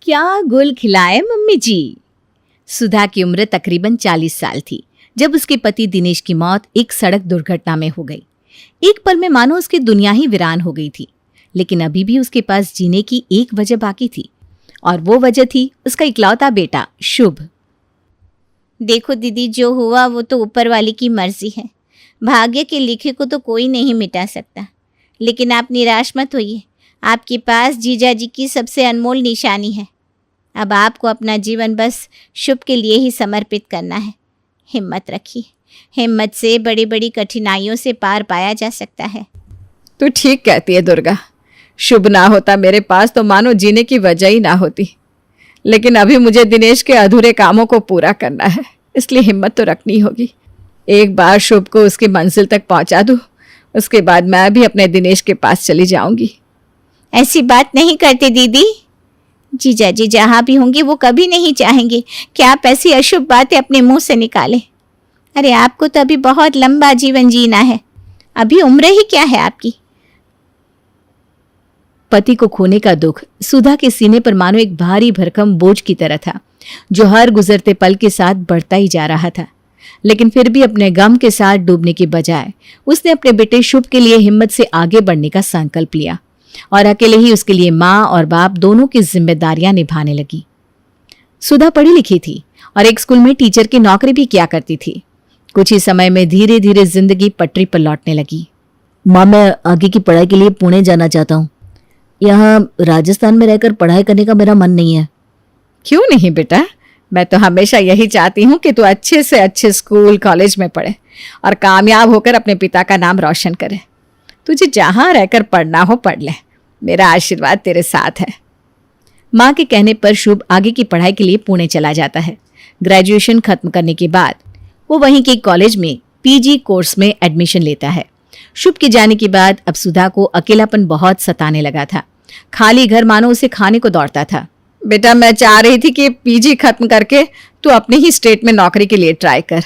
क्या गुल खिलाए मम्मी जी। सुधा की उम्र तकरीबन 40 साल थी जब उसके पति दिनेश की मौत एक सड़क दुर्घटना में हो गई। एक पल में मानो उसकी दुनिया ही वीरान हो गई थी, लेकिन अभी भी उसके पास जीने की एक वजह बाकी थी, और वो वजह थी उसका इकलौता बेटा शुभ। देखो दीदी, जो हुआ वो तो ऊपर वाले की मर्जी है। भाग्य के लिखे को तो कोई नहीं मिटा सकता। लेकिन आप निराश मत होइए, आपके पास जीजा जी की सबसे अनमोल निशानी है। अब आपको अपना जीवन बस शुभ के लिए ही समर्पित करना है। हिम्मत रखिए, हिम्मत से बड़ी बड़ी कठिनाइयों से पार पाया जा सकता है। तू ठीक कहती है दुर्गा, शुभ ना होता मेरे पास तो मानो जीने की वजह ही ना होती। लेकिन अभी मुझे दिनेश के अधूरे कामों को पूरा करना है, इसलिए हिम्मत तो रखनी होगी। एक बार शुभ को उसकी मंजिल तक पहुंचा दूं, उसके बाद मैं भी अपने दिनेश के पास चली जाऊंगी। ऐसी बात नहीं करते दीदी। जीजा जी जहाँ भी होंगे वो कभी नहीं चाहेंगे कि आप ऐसी अशुभ बातें अपने मुंह से निकालें। अरे आपको तो अभी बहुत लंबा जीवन जीना है, अभी उम्र ही क्या है आपकी। पति को खोने का दुख सुधा के सीने पर मानो एक भारी भरकम बोझ की तरह था, जो हर गुजरते पल के साथ बढ़ता ही जा रहा था। लेकिन फिर भी अपने गम के साथ डूबने के बजाय उसने अपने बेटे शुभ के लिए हिम्मत से आगे बढ़ने का संकल्प लिया, और अकेले ही उसके लिए माँ और बाप दोनों की जिम्मेदारियां निभाने लगी। सुधा पढ़ी लिखी थी और एक स्कूल में टीचर की नौकरी भी किया करती थी। कुछ ही समय में धीरे धीरे जिंदगी पटरी पर लौटने लगी। माँ, मैं आगे की पढ़ाई के लिए पुणे जाना चाहता हूँ। यहाँ राजस्थान में रहकर पढ़ाई करने का मेरा मन नहीं है। क्यों नहीं बेटा, मैं तो हमेशा यही चाहती हूँ कि तू अच्छे से अच्छे स्कूल कॉलेज में पढ़े और कामयाब होकर अपने पिता का नाम रोशन करे। तुझे जहाँ रहकर पढ़ना हो पढ़ ले, मेरा आशीर्वाद तेरे साथ है। माँ के कहने पर शुभ आगे की पढ़ाई के लिए पुणे चला जाता है। ग्रेजुएशन खत्म करने के बाद वो वहीं के कॉलेज में पीजी कोर्स में एडमिशन लेता है। शुभ के जाने के बाद अब सुधा को अकेलापन बहुत सताने लगा था। खाली घर मानो उसे खाने को दौड़ता था। बेटा, मैं चाह रही थी कि पीजी खत्म करके तू अपने ही स्टेट में नौकरी के लिए ट्राई कर।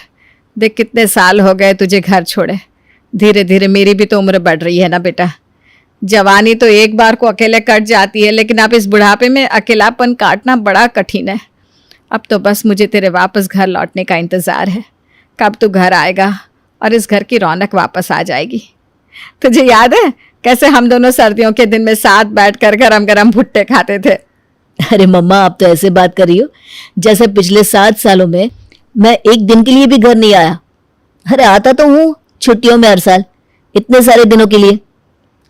देख कितने साल हो गए तुझे घर छोड़े। धीरे धीरे मेरी भी तो उम्र बढ़ रही है ना बेटा। जवानी तो एक बार को अकेले कट जाती है, लेकिन अब इस बुढ़ापे में अकेलापन काटना बड़ा कठिन है। अब तो बस मुझे तेरे वापस घर लौटने का इंतज़ार है। कब तू घर आएगा और इस घर की रौनक वापस आ जाएगी। तुझे याद है कैसे हम दोनों सर्दियों के दिन में साथ बैठकर गरम गरम भुट्टे खाते थे। अरे मम्मा, आप तो ऐसे बात कर रही हो जैसे पिछले 7 सालों में मैं एक दिन के लिए भी घर नहीं आया। अरे आता तो हूँ छुट्टियों में हर साल, इतने सारे दिनों के लिए।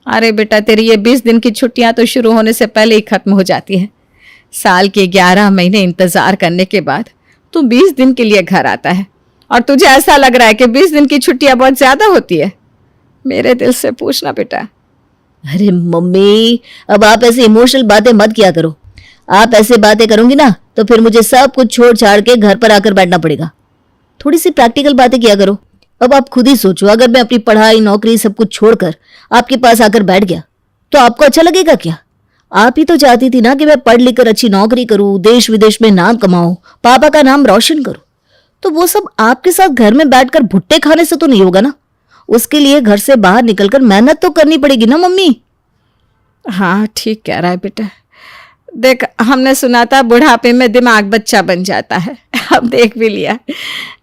अरे बेटा, तेरी ये 20 दिन की छुट्टियां तो शुरू होने से पहले ही खत्म हो जाती है। साल के 11 महीने इंतजार करने के बाद तू 20 दिन के लिए घर आता है, और तुझे ऐसा लग रहा है कि 20 दिन की छुट्टियां बहुत ज्यादा होती है। मेरे दिल से पूछना बेटा। अरे मम्मी, अब आप ऐसे इमोशनल बातें मत किया करो। आप ऐसे बातें करोगी ना तो फिर मुझे सब कुछ छोड़ छाड़ के घर पर आकर बैठना पड़ेगा। थोड़ी सी प्रैक्टिकल बातें किया करो। अब आप खुद ही सोचो, अगर मैं अपनी पढ़ाई नौकरी सब कुछ छोड़कर आपके पास आकर बैठ गया तो आपको अच्छा लगेगा क्या? आप ही तो चाहती थी ना कि मैं पढ़ लिख कर अच्छी नौकरी करूं, देश विदेश में नाम कमाऊं, पापा का नाम रोशन करूं। तो वो सब आपके साथ घर में बैठकर भुट्टे खाने से तो नहीं होगा ना। उसके लिए घर से बाहर निकलकर मेहनत तो करनी पड़ेगी ना मम्मी। हाँ, ठीक कह रहा है बेटा। देख, हमने सुना था बुढ़ापे में दिमाग बच्चा बन जाता है। अब देख भी लिया।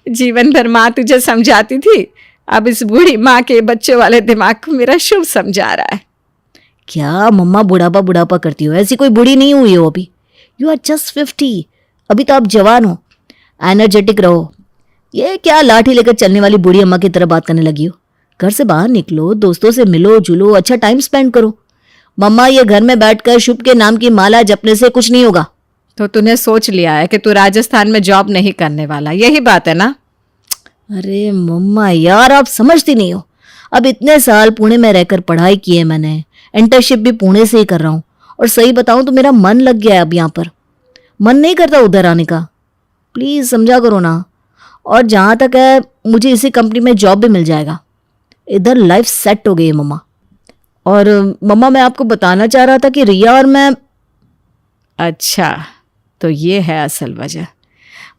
जीवन भर माँ तुझे समझाती थी, अब इस बूढ़ी माँ के बच्चे वाले दिमाग को मेरा शुभ समझा रहा है। क्या मम्मा बुढ़ापा बुढ़ापा करती हो? ऐसी कोई बूढ़ी नहीं हुई हो अभी। You are just 50। अभी तो आप जवान हो, एनर्जेटिक रहो। ये क्या लाठी लेकर चलने वाली बूढ़ी अम्मा की तरह बात करने लगी हो? घर से बाहर निकलो, दोस्तों से मिलो जुलो, अच्छा टाइम स्पेंड करो। मम्मा, ये घर में बैठकर शुभ के नाम की माला जपने से कुछ नहीं होगा। तो तूने सोच लिया है कि तू राजस्थान में जॉब नहीं करने वाला, यही बात है ना? अरे मम्मा यार, आप समझती नहीं हो। अब इतने साल पुणे में रहकर पढ़ाई की है मैंने, इंटर्नशिप भी पुणे से ही कर रहा हूँ, और सही बताऊं तो मेरा मन लग गया है अब यहाँ पर। मन नहीं करता उधर आने का। प्लीज़ समझा करो ना। और जहाँ तक है, मुझे इसी कंपनी में जॉब भी मिल जाएगा। इधर लाइफ सेट हो गई है मम्मा। और मम्मा, मैं आपको बताना चाह रहा था कि रिया और मैं। अच्छा, तो ये है असल वजह।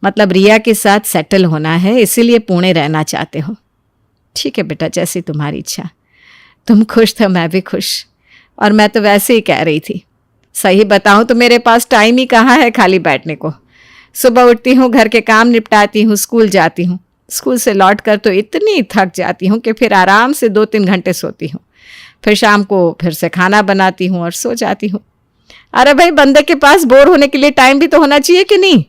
मतलब रिया के साथ सेटल होना है, इसीलिए पुणे रहना चाहते हो। ठीक है बेटा, जैसी तुम्हारी इच्छा। तुम खुश तो मैं भी खुश। और मैं तो वैसे ही कह रही थी, सही बताऊं तो मेरे पास टाइम ही कहाँ है खाली बैठने को। सुबह उठती हूँ, घर के काम निपटाती हूँ, स्कूल जाती हूँ। स्कूल से लौट कर तो इतनी थक जाती हूँ कि फिर आराम से 2-3 घंटे सोती हूँ। फिर शाम को फिर से खाना बनाती हूँ और सो जाती हूँ। अरे भाई, बंदे के पास बोर होने के लिए टाइम भी तो होना चाहिए कि नहीं।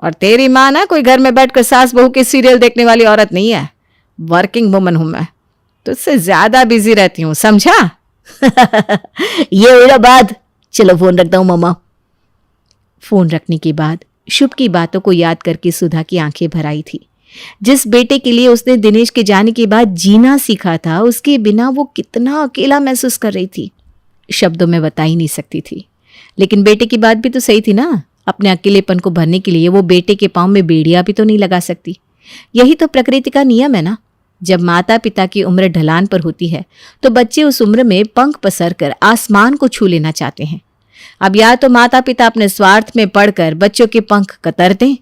और तेरी माँ ना कोई घर में बैठकर सास बहू के सीरियल देखने वाली औरत नहीं है। वर्किंग वुमन हूं मैं, तुझसे ज्यादा बिजी रहती हूँ, समझा? ये हुई ना बात। चलो फोन रखता हूँ मम्मा। फोन रखने के बाद शुभ की बातों को याद करके सुधा की आंखें भर आई थी। जिस बेटे के लिए उसने दिनेश के जाने के बाद जीना सीखा था, उसके बिना वो कितना अकेला महसूस कर रही थी, शब्दों में बता ही नहीं सकती थी। लेकिन बेटे की बात भी तो सही थी ना। अपने अकेलेपन को भरने के लिए वो बेटे के पांव में बेड़ियां भी तो नहीं लगा सकती। यही तो प्रकृति का नियम है ना। जब माता पिता की उम्र ढलान पर होती है तो बच्चे उस उम्र में पंख पसार कर आसमान को छू लेना चाहते हैं। अब या तो माता पिता अपने स्वार्थ में पड़कर बच्चों के पंख कतर दें,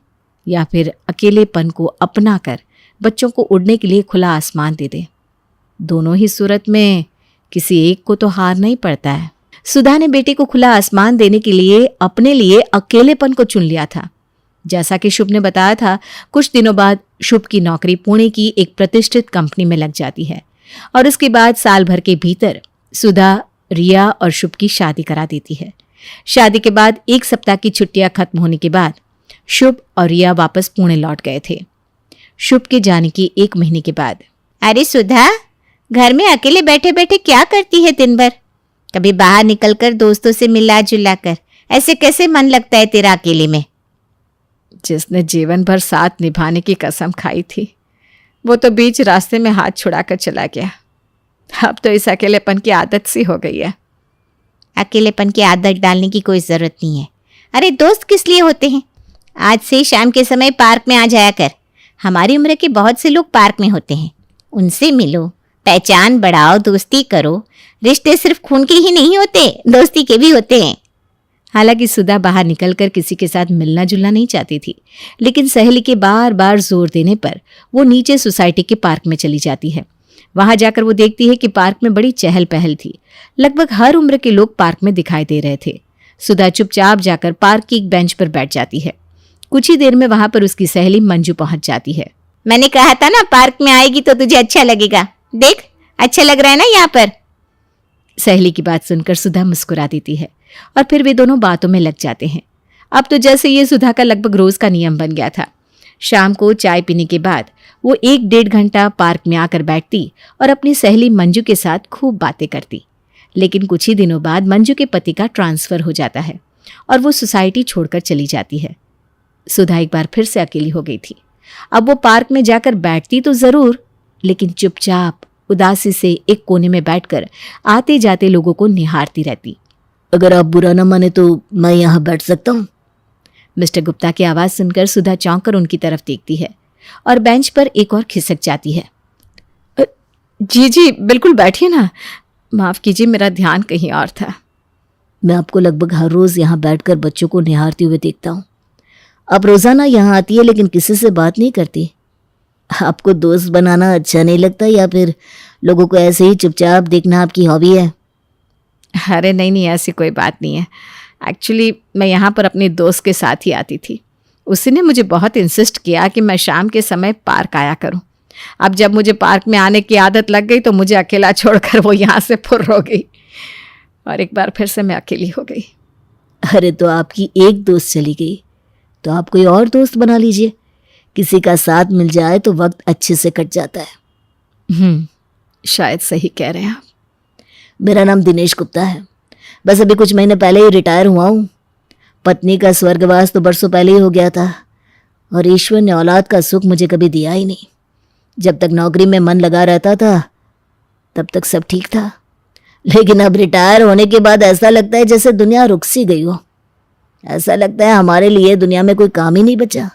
या फिर अकेलेपन को अपना कर बच्चों को उड़ने के लिए खुला आसमान दे दें। दोनों ही सूरत में किसी एक को तो हारना ही पड़ता है। सुधा ने बेटे को खुला आसमान देने के लिए अपने लिए अकेलेपन को चुन लिया था। जैसा कि शुभ ने बताया था, कुछ दिनों बाद शुभ की नौकरी पुणे की एक प्रतिष्ठित कंपनी में लग जाती है और उसके बाद साल भर के भीतर सुधा रिया और शुभ की शादी करा देती है। शादी के बाद 1 सप्ताह की छुट्टियां खत्म होने के बाद शुभ और रिया वापस पुणे लौट गए थे। शुभ के जाने की 1 महीने के बाद। अरे सुधा, घर में अकेले बैठे बैठे क्या करती है दिन भर? कभी बाहर निकलकर दोस्तों से मिला जुला कर। ऐसे कैसे मन लगता है तेरा अकेले में? जिसने जीवन भर साथ निभाने की कसम खाई थी, वो तो बीच रास्ते में हाथ छुड़ाकर चला गया। अब तो इस अकेलेपन की आदत सी हो गई है। अकेलेपन की आदत डालने की कोई जरूरत नहीं है। अरे दोस्त किस लिए होते हैं? आज से शाम के समय पार्क में आ जाया कर। हमारी उम्र के बहुत से लोग पार्क में होते हैं, उनसे मिलो, पहचान बढ़ाओ, दोस्ती करो। रिश्ते सिर्फ खून के ही नहीं होते, दोस्ती के भी होते हैं। हालांकि सुधा बाहर निकलकर किसी के साथ मिलना जुलना नहीं चाहती थी, लेकिन सहेली के बार बार जोर देने पर वो नीचे सोसाइटी के पार्क में चली जाती है। वहां जाकर वो देखती है कि पार्क में बड़ी चहल पहल थी। लगभग हर उम्र के लोग पार्क में दिखाई दे रहे थे। सुधा चुपचाप जाकर पार्क की एक बेंच पर बैठ जाती है। कुछ ही देर में वहां पर उसकी सहेली मंजू पहुंच जाती है। मैंने कहा था ना, पार्क में आएगी तो तुझे अच्छा लगेगा। देख, अच्छा लग रहा है ना यहाँ पर? सहेली की बात सुनकर सुधा मुस्कुरा देती है और फिर वे दोनों बातों में लग जाते हैं। अब तो जैसे ये सुधा का लगभग रोज का नियम बन गया था। शाम को चाय पीने के बाद वो 1-1.5 घंटा पार्क में आकर बैठती और अपनी सहेली मंजू के साथ खूब बातें करती। लेकिन कुछ ही दिनों बाद मंजू के पति का ट्रांसफर हो जाता है और वो सोसाइटी छोड़कर चली जाती है। सुधा एक बार फिर से अकेली हो गई थी। अब वो पार्क में जाकर बैठती तो जरूर, लेकिन चुपचाप उदासी से एक कोने में बैठकर आते जाते लोगों को निहारती रहती। अगर आप बुरा न माने तो मैं यहाँ बैठ सकता हूँ? मिस्टर गुप्ता की आवाज सुनकर सुधा चौंक कर उनकी तरफ देखती है और बेंच पर एक और खिसक जाती है। जी जी बिल्कुल बैठिए ना, माफ कीजिए मेरा ध्यान कहीं और था। मैं आपको लगभग हर रोज यहाँ बैठकर बच्चों को निहारते हुए देखता हूँ। आप रोजाना यहाँ आती है लेकिन किसी से बात नहीं करती। आपको दोस्त बनाना अच्छा नहीं लगता या फिर लोगों को ऐसे ही चुपचाप देखना आपकी हॉबी है? अरे नहीं नहीं, ऐसी कोई बात नहीं है। एक्चुअली मैं यहाँ पर अपने दोस्त के साथ ही आती थी। उसी ने मुझे बहुत इंसिस्ट किया कि मैं शाम के समय पार्क आया करूँ। अब जब मुझे पार्क में आने की आदत लग गई तो मुझे अकेला छोड़कर वो यहाँ से फुर्र हो गई और एक बार फिर से मैं अकेली हो गई। अरे तो आपकी एक दोस्त चली गई तो आप कोई और दोस्त बना लीजिए। किसी का साथ मिल जाए तो वक्त अच्छे से कट जाता है। शायद सही कह रहे हैं आप। मेरा नाम दिनेश गुप्ता है। बस अभी कुछ महीने पहले ही रिटायर हुआ हूँ। पत्नी का स्वर्गवास तो बरसों पहले ही हो गया था और ईश्वर ने औलाद का सुख मुझे कभी दिया ही नहीं। जब तक नौकरी में मन लगा रहता था तब तक सब ठीक था, लेकिन अब रिटायर होने के बाद ऐसा लगता है जैसे दुनिया रुक सी गई हो। ऐसा लगता है हमारे लिए दुनिया में कोई काम ही नहीं बचा।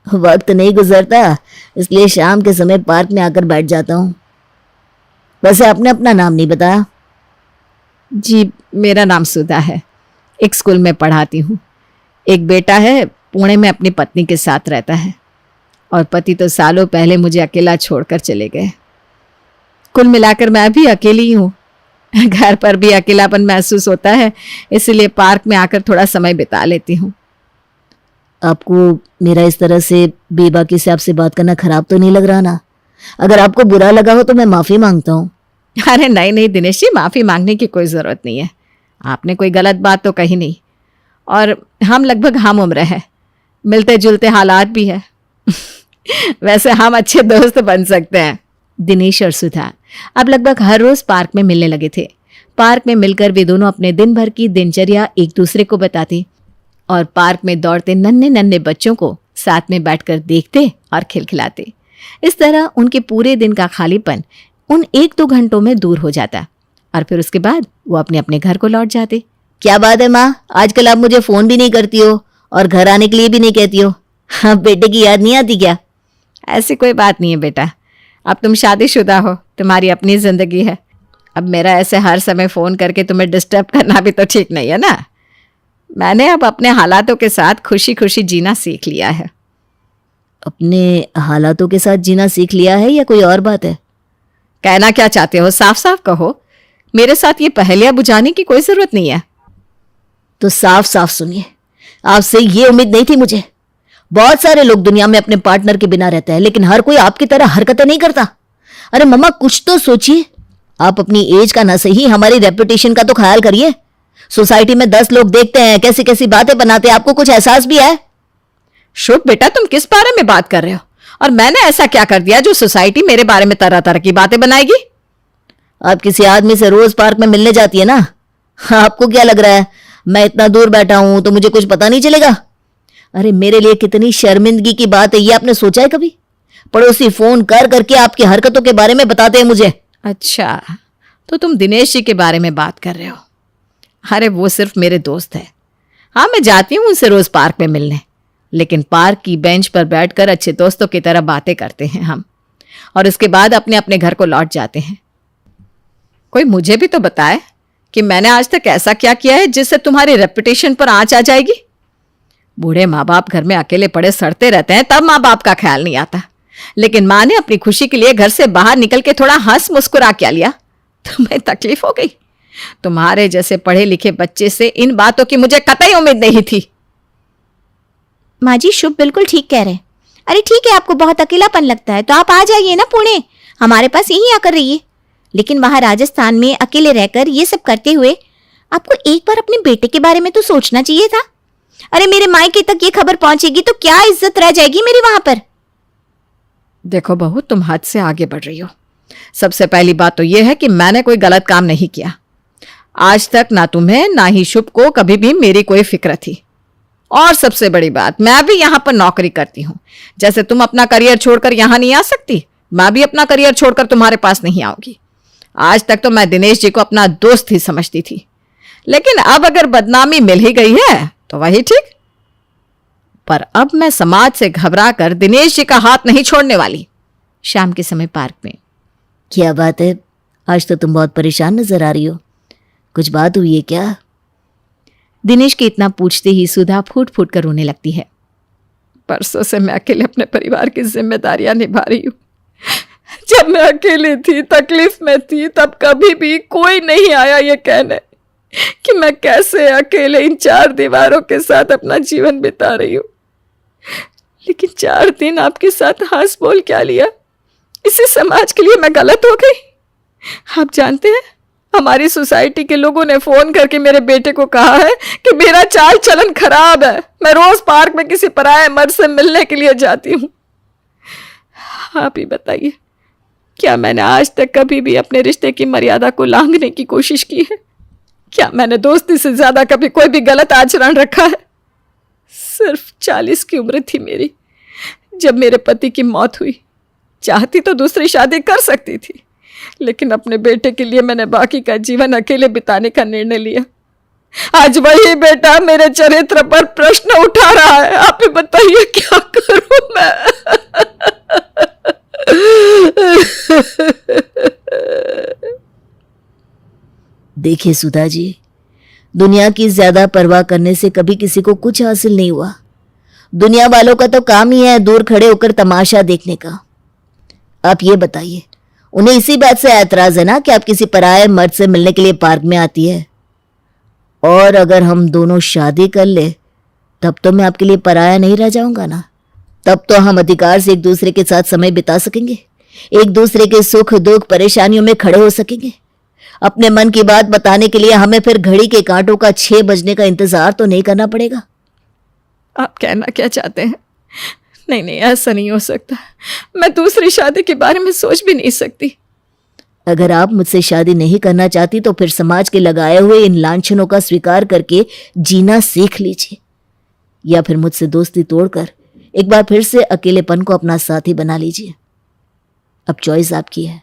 वक्त नहीं गुजरता, इसलिए शाम के समय पार्क में आकर बैठ जाता हूँ। वैसे आपने अपना नाम नहीं बताया। जी मेरा नाम सुधा है, एक स्कूल में पढ़ाती हूँ। एक बेटा है, पुणे में अपनी पत्नी के साथ रहता है और पति तो सालों पहले मुझे अकेला छोड़कर चले गए। कुल मिलाकर मैं भी अकेली हूँ। घर पर भी अकेलापन महसूस होता है, इसलिए पार्क में आकर थोड़ा समय बिता लेती हूँ। आपको मेरा इस तरह से बेबाकी से आपसे बात करना खराब तो नहीं लग रहा ना? अगर आपको बुरा लगा हो तो मैं माफी मांगता हूँ। अरे नहीं नहीं दिनेश जी, माफ़ी मांगने की कोई ज़रूरत नहीं है। आपने कोई गलत बात तो कही नहीं, और हम लगभग हम उम्र है, मिलते जुलते हालात भी है। वैसे हम अच्छे दोस्त बन सकते हैं। दिनेश और सुधा अब लगभग हर रोज पार्क में मिलने लगे थे। पार्क में मिलकर वे दोनों अपने दिन भर की दिनचर्या एक दूसरे को बताते और पार्क में दौड़ते नन्हे नन्हे बच्चों को साथ में बैठकर देखते और खिलखिलाते। इस तरह उनके पूरे दिन का खालीपन उन 1-2 घंटों में दूर हो जाता और फिर उसके बाद वो अपने अपने घर को लौट जाते। क्या बात है माँ, आजकल आप मुझे फोन भी नहीं करती हो और घर आने के लिए भी नहीं कहती हो। हाँ, बेटे की याद नहीं आती क्या? ऐसी कोई बात नहीं है बेटा, अब तुम शादीशुदा हो, तुम्हारी अपनी जिंदगी है। अब मेरा ऐसे हर समय फ़ोन करके तुम्हें डिस्टर्ब करना भी तो ठीक नहीं है ना। मैंने अब अपने हालातों के साथ खुशी खुशी जीना सीख लिया है। अपने हालातों के साथ जीना सीख लिया है या कोई और बात है? कहना क्या चाहते हो, साफ साफ कहो। मेरे साथ ये पहेलियां बुझाने की कोई ज़रूरत नहीं है। तो साफ साफ सुनिए, आपसे ये उम्मीद नहीं थी मुझे। बहुत सारे लोग दुनिया में अपने पार्टनर के बिना रहते हैं, लेकिन हर कोई आपकी तरह हरकतें नहीं करता। अरे मम्मा, कुछ तो सोचिए। आप अपनी एज का ना सही, हमारी रेपुटेशन का तो ख्याल करिए। सोसाइटी में 10 लोग देखते हैं, कैसी कैसी बातें बनाते हैं, आपको कुछ एहसास भी है? शुभ बेटा, तुम किस बारे में बात कर रहे हो? और मैंने ऐसा क्या कर दिया जो सोसाइटी मेरे बारे में तरह तरह की बातें बनाएगी? आप किसी आदमी से रोज पार्क में मिलने जाती है ना, आपको क्या लग रहा है मैं इतना दूर बैठा हूं तो मुझे कुछ पता नहीं चलेगा? अरे मेरे लिए कितनी शर्मिंदगी की बात है, ये आपने सोचा है कभी? पड़ोसी फोन कर करके आपकी हरकतों के बारे में बताते हैं मुझे। अच्छा, तो तुम दिनेश जी के बारे में बात कर रहे हो? अरे वो सिर्फ मेरे दोस्त है। हाँ, मैं जाती हूँ उनसे रोज पार्क में मिलने, लेकिन पार्क की बेंच पर बैठकर अच्छे दोस्तों की तरह बातें करते हैं हम, और उसके बाद अपने अपने घर को लौट जाते हैं। कोई मुझे भी तो बताए कि मैंने आज तक ऐसा क्या किया है जिससे तुम्हारी रेपुटेशन पर आंच आ जाएगी। बूढ़े माँ बाप घर में अकेले पड़े सड़ते रहते हैं, तब माँ बाप का ख्याल नहीं आता, लेकिन माँ ने अपनी खुशी के लिए घर से बाहर निकल के थोड़ा हंस मुस्कुरा क्या लिया, तुम्हें तकलीफ हो गई? तुम्हारे जैसे पढ़े लिखे बच्चे से इन बातों की मुझे कतई उम्मीद नहीं थी। माँ जी, शुभ बिल्कुल ठीक कह रहे हैं। अरे ठीक है, आपको बहुत अकेलापन लगता है तो आप आ जाइए ना पुणे, हमारे पास यहीं आकर रहिए। लेकिन वहां राजस्थान में अकेले रहकर ये सब करते हुए आपको एक बार अपने बेटे के बारे में तो सोचना चाहिए था। अरे मेरे मायके तक ये खबर पहुंचेगी तो क्या इज्जत रह जाएगी मेरी वहां पर। देखो बहू, तुम हद से आगे बढ़ रही हो। सबसे पहली बात तो यह है कि मैंने कोई गलत काम नहीं किया। आज तक ना तुम्हें ना ही शुभ को कभी भी मेरी कोई फिक्र थी। और सबसे बड़ी बात, मैं भी यहां पर नौकरी करती हूं। जैसे तुम अपना करियर छोड़कर यहां नहीं आ सकती, मैं भी अपना करियर छोड़कर तुम्हारे पास नहीं आऊंगी। आज तक तो मैं दिनेश जी को अपना दोस्त ही समझती थी, लेकिन अब अगर बदनामी मिल ही गई है तो वही ठीक। पर अब मैं समाज से घबरा कर दिनेश जी का हाथ नहीं छोड़ने वाली। शाम के समय पार्क में। क्या बात है, आज तो तुम बहुत परेशान नजर आ रही हो। कुछ बात हुई है क्या? दिनेश के इतना पूछते ही सुधा फूट फूट कर रोने लगती है। परसों से मैं अकेले अपने परिवार की जिम्मेदारियां निभा रही हूँ। जब मैं अकेली थी, तकलीफ में थी, तब कभी भी कोई नहीं आया ये कहने कि मैं कैसे अकेले इन 4 दीवारों के साथ अपना जीवन बिता रही हूँ। लेकिन 4 दिन आपके साथ हंस बोल क्या लिया, इसी समाज के लिए मैं गलत हो गई। आप जानते हैं, हमारी सोसाइटी के लोगों ने फोन करके मेरे बेटे को कहा है कि मेरा चाल चलन खराब है। मैं रोज पार्क में किसी पराये मर्द से मिलने के लिए जाती हूँ। आप ही बताइए, क्या मैंने आज तक कभी भी अपने रिश्ते की मर्यादा को लांघने की कोशिश की है? क्या मैंने दोस्ती से ज्यादा कभी कोई भी गलत आचरण रखा है? सिर्फ 40 की उम्र थी मेरी जब मेरे पति की मौत हुई। चाहती तो दूसरी शादी कर सकती थी, लेकिन अपने बेटे के लिए मैंने बाकी का जीवन अकेले बिताने का निर्णय लिया। आज वही बेटा मेरे चरित्र पर प्रश्न उठा रहा है। आप ही बताइए क्या करूं मैं? देखिए सुधा जी, दुनिया की ज्यादा परवाह करने से कभी किसी को कुछ हासिल नहीं हुआ। दुनिया वालों का तो काम ही है दूर खड़े होकर तमाशा देखने का। आप ये बताइए, उन्हें इसी बात से ऐतराज है ना कि आप किसी पराये मर्द से मिलने के लिए पार्क में आती है। और अगर हम दोनों शादी कर ले तब तो मैं आपके लिए पराया नहीं रह जाऊंगा ना। तब तो हम अधिकार से एक दूसरे के साथ समय बिता सकेंगे, एक दूसरे के सुख दुख परेशानियों में खड़े हो सकेंगे। अपने मन की बात बताने के लिए हमें फिर घड़ी के कांटों का 6 बजने का इंतजार तो नहीं करना पड़ेगा। आप कहना क्या चाहते हैं? नहीं नहीं, ऐसा नहीं हो सकता। मैं दूसरी शादी के बारे में सोच भी नहीं सकती। अगर आप मुझसे शादी नहीं करना चाहती तो फिर समाज के लगाए हुए इन लांछनों का स्वीकार करके जीना सीख लीजिए, या फिर मुझसे दोस्ती तोड़कर एक बार फिर से अकेलेपन को अपना साथी बना लीजिए। अब चॉइस आपकी है,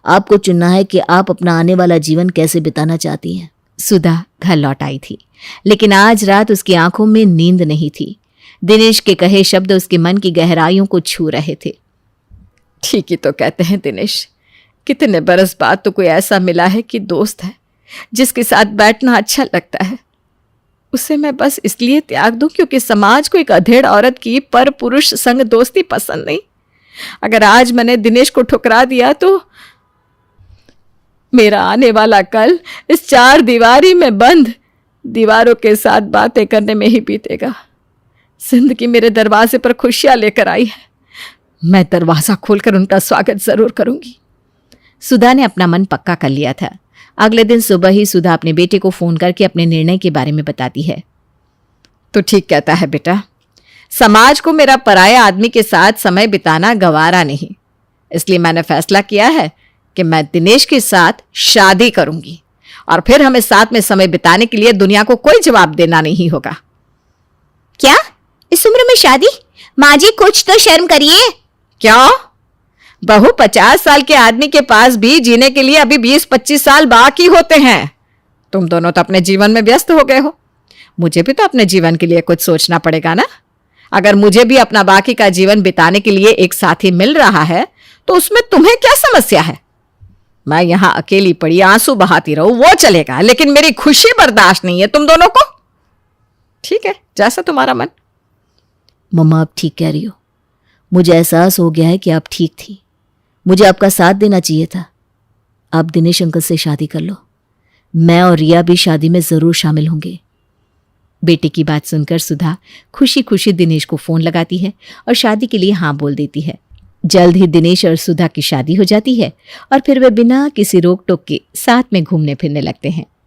आपको चुनना है कि आप अपना आने वाला जीवन कैसे बिताना चाहती हैं। सुधा घर लौट आई थी, लेकिन आज रात उसकी आंखों में नींद नहीं थी। दिनेश के कहे शब्द उसके मन की गहराइयों को छू रहे थे। ठीक ही तो कहते हैं दिनेश, कितने बरस बाद तो कोई ऐसा मिला है कि दोस्त है जिसके साथ बैठना अच्छा लगता है। उसे मैं बस इसलिए त्याग दूं क्योंकि समाज को एक अधेड़ औरत की पर पुरुष संग दोस्ती पसंद नहीं। अगर आज मैंने दिनेश को ठुकरा दिया तो मेरा आने वाला कल इस 4 दीवारी में बंद दीवारों के साथ बातें करने में ही बीतेगा। जिंदगी मेरे दरवाजे पर खुशियां लेकर आई है, मैं दरवाजा खोलकर उनका स्वागत जरूर करूंगी। सुधा ने अपना मन पक्का कर लिया था। अगले दिन सुबह ही सुधा अपने बेटे को फोन करके अपने निर्णय के बारे में बताती है। तो ठीक कहता है बेटा, समाज को मेरा पराया आदमी के साथ समय बिताना गवारा नहीं, इसलिए मैंने फैसला किया है कि मैं दिनेश के साथ शादी करूंगी और फिर हमें साथ में समय बिताने के लिए दुनिया को कोई जवाब देना नहीं होगा। क्या इस उम्र में शादी? माँ जी कुछ तो शर्म करिए। क्यों? बहू 50 साल के आदमी के पास भी जीने के लिए अभी 20-25 साल बाकी होते हैं। तुम दोनों तो अपने जीवन में व्यस्त हो गए हो, मुझे भी तो अपने जीवन के लिए कुछ सोचना पड़ेगा ना। अगर मुझे भी अपना बाकी का जीवन बिताने के लिए एक साथी मिल रहा है तो उसमें तुम्हें क्या समस्या है? मैं यहां अकेली पड़ी आंसू बहाती रहूं वो चलेगा, लेकिन मेरी खुशी बर्दाश्त नहीं है तुम दोनों को। ठीक है, जैसा तुम्हारा मन। मम्मा आप ठीक कह रही हो, मुझे एहसास हो गया है कि आप ठीक थी, मुझे आपका साथ देना चाहिए था। आप दिनेश अंकल से शादी कर लो, मैं और रिया भी शादी में जरूर शामिल होंगे। बेटे की बात सुनकर सुधा खुशी खुशी दिनेश को फोन लगाती है और शादी के लिए हाँ बोल देती है। जल्द ही दिनेश और सुधा की शादी हो जाती है और फिर वे बिना किसी रोक टोक के साथ में घूमने फिरने लगते हैं।